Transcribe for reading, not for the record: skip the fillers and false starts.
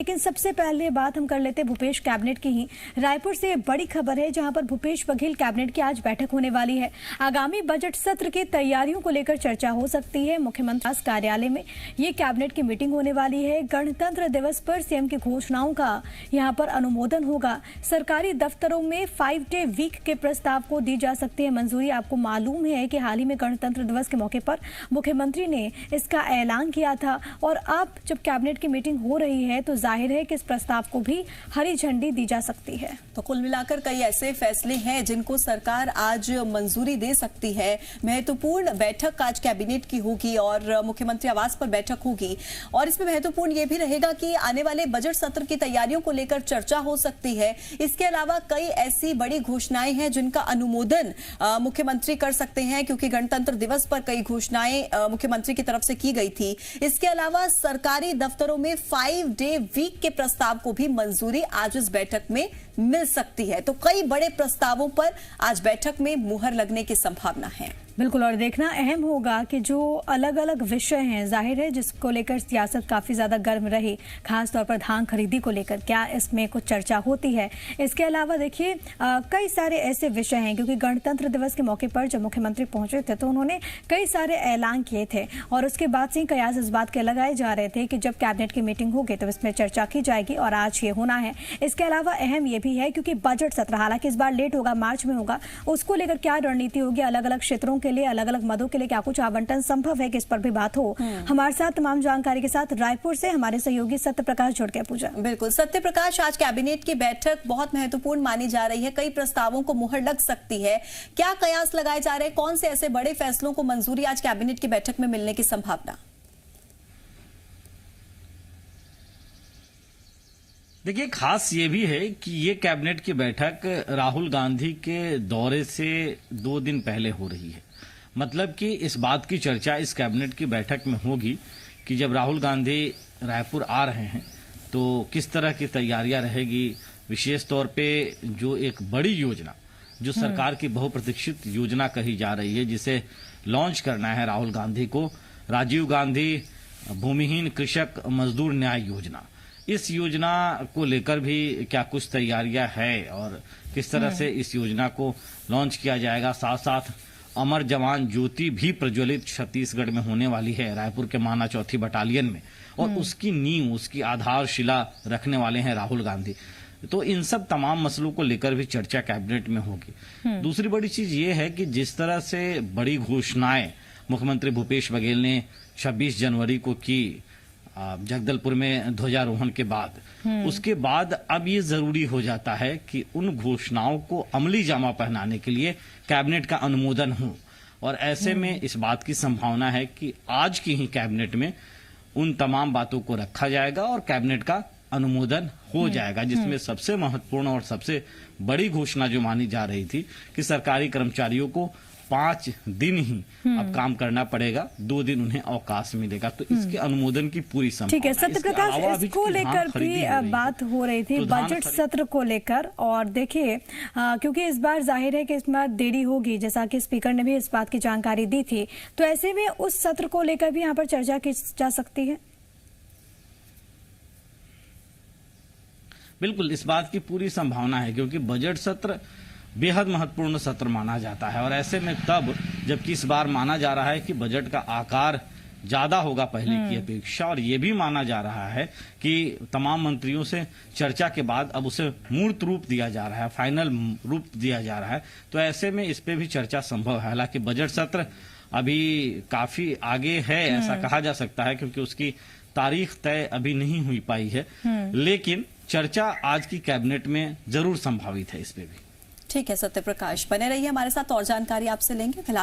लेकिन सबसे पहले बात हम कर लेते हैं भूपेश कैबिनेट की ही। रायपुर से बड़ी खबर है जहां पर भूपेश बघेल कैबिनेट की आज बैठक होने वाली है। आगामी बजट सत्र की तैयारियों को लेकर चर्चा हो सकती है। मुख्यमंत्री कार्यालय में ये कैबिनेट की मीटिंग होने वाली है। गणतंत्र दिवस पर सीएम की घोषणाओं का यहां पर अनुमोदन होगा। सरकारी दफ्तरों में 5 डे वीक के प्रस्ताव को दी जा सकती है मंजूरी। आपको मालूम है कि हाल ही में गणतंत्र दिवस के मौके पर मुख्यमंत्री ने इसका ऐलान किया था और अब जब कैबिनेट की मीटिंग हो रही है तो जाहिर है कि इस प्रस्ताव को भी हरी झंडी दी जा सकती है। तो कुल मिलाकर कई ऐसे फैसले हैं जिनको सरकार आज मंजूरी दे सकती है। महत्वपूर्ण बैठक आज कैबिनेट की होगी और मुख्यमंत्री आवास पर बैठक होगी और इसमें महत्वपूर्ण ये भी रहेगा कि आने वाले बजट सत्र की तैयारियों को लेकर चर्चा हो सकती है। इसके अलावा कई ऐसी बड़ी घोषणाएं हैं जिनका अनुमोदन मुख्यमंत्री कर सकते हैं, क्योंकि गणतंत्र दिवस पर कई घोषणाएं मुख्यमंत्री की तरफ से की गई थी। इसके अलावा सरकारी दफ्तरों में 5 डे वीक के प्रस्ताव को भी मंजूरी आज इस बैठक में मिल सकती है। तो कई बड़े प्रस्तावों पर आज बैठक में मुहर लगने की संभावना है। बिल्कुल, और देखना अहम होगा कि जो अलग अलग विषय हैं, जाहिर है जिसको लेकर सियासत काफी ज्यादा गर्म रही, खासतौर पर धान खरीदी को लेकर क्या इसमें कुछ चर्चा होती है। इसके अलावा देखिए कई सारे ऐसे विषय हैं, क्योंकि गणतंत्र दिवस के मौके पर जब मुख्यमंत्री पहुंचे थे तो उन्होंने कई सारे ऐलान किए थे और उसके बाद से कयास इस बात के लगाए जा रहे थे कि जब कैबिनेट की मीटिंग होगी तो इसमें चर्चा की जाएगी और आज ये होना है। इसके अलावा अहम ये भी है क्योंकि बजट सत्र हालांकि इस बार लेट होगा, मार्च में होगा, उसको लेकर क्या रणनीति होगी, अलग अलग क्षेत्रों के लिए, अलग अलग मदों के लिए क्या कुछ आवंटन संभव है कि इस पर भी बात हो। हमारे साथ तमाम जानकारी के साथ रायपुर से हमारे सहयोगी सत्य प्रकाश जुड़ गए। पूजा, बिल्कुल सत्य प्रकाश, आज कैबिनेट की बैठक बहुत महत्वपूर्ण मानी जा रही है। कई प्रस्तावों को मुहर लग सकती है। क्या कयास लगाए जा रहे हैं, कौन से ऐसे बड़े फैसलों को मंजूरी आज कैबिनेट की बैठक में मिलने की संभावना? देखिए, खास ये भी है कि ये कैबिनेट की बैठक राहुल गांधी के दौरे से 2 दिन पहले हो रही है। मतलब कि इस बात की चर्चा इस कैबिनेट की बैठक में होगी कि जब राहुल गांधी रायपुर आ रहे हैं तो किस तरह की तैयारियां रहेगी। विशेष तौर पे जो एक बड़ी योजना, जो सरकार की बहुप्रतीक्षित योजना कही जा रही है, जिसे लॉन्च करना है राहुल गांधी को, राजीव गांधी भूमिहीन कृषक मजदूर न्याय योजना, इस योजना को लेकर भी क्या कुछ तैयारियां है और किस तरह से इस योजना को लॉन्च किया जाएगा। साथ साथ अमर जवान ज्योति भी प्रज्वलित छत्तीसगढ़ में होने वाली है, रायपुर के माना 4थी बटालियन में, और उसकी नींव, उसकी आधारशिला रखने वाले हैं राहुल गांधी। तो इन सब तमाम मसलों को लेकर भी चर्चा कैबिनेट में होगी। दूसरी बड़ी चीज ये है कि जिस तरह से बड़ी घोषणाएं मुख्यमंत्री भूपेश बघेल ने 26 जनवरी को की जगदलपुर में ध्वजारोहण के बाद, उसके बाद अब ये जरूरी हो जाता है कि उन घोषणाओं को अमली जामा पहनाने के लिए कैबिनेट का अनुमोदन हो। और ऐसे में इस बात की संभावना है कि आज की ही कैबिनेट में उन तमाम बातों को रखा जाएगा और कैबिनेट का अनुमोदन हो जाएगा, जिसमें सबसे महत्वपूर्ण और सबसे बड़ी घोषणा जो मानी जा रही थी कि सरकारी कर्मचारियों को 5 दिन ही अब काम करना पड़ेगा, 2 दिन उन्हें अवकाश मिलेगा। तो इसके अनुमोदन की पूरी संभावना। ठीक है सत्य प्रकाश, इसको लेकर भी बात हो रही थी, बजट सत्र को लेकर। और देखिए क्योंकि इस बार जाहिर है कि इसमें देरी होगी, जैसा कि स्पीकर ने भी इस बात की जानकारी दी थी, तो ऐसे में उस सत्र को लेकर भी यहाँ पर चर्चा की जा सकती है। बिल्कुल, इस बात की पूरी संभावना है, क्योंकि बजट सत्र बेहद महत्वपूर्ण सत्र माना जाता है। और ऐसे में तब जबकि इस बार माना जा रहा है कि बजट का आकार ज्यादा होगा पहले की अपेक्षा, और ये भी माना जा रहा है कि तमाम मंत्रियों से चर्चा के बाद अब उसे मूर्त रूप दिया जा रहा है, फाइनल रूप दिया जा रहा है। तो ऐसे में इस पे भी चर्चा संभव है। हालांकि बजट सत्र अभी काफी आगे है, ऐसा कहा जा सकता है, क्योंकि उसकी तारीख तय अभी नहीं हुई पाई है, लेकिन चर्चा आज की कैबिनेट में जरूर संभावित है इस पे भी। ठीक है सत्य प्रकाश, बने रहिए हमारे साथ, और जानकारी आपसे लेंगे। फिलहाल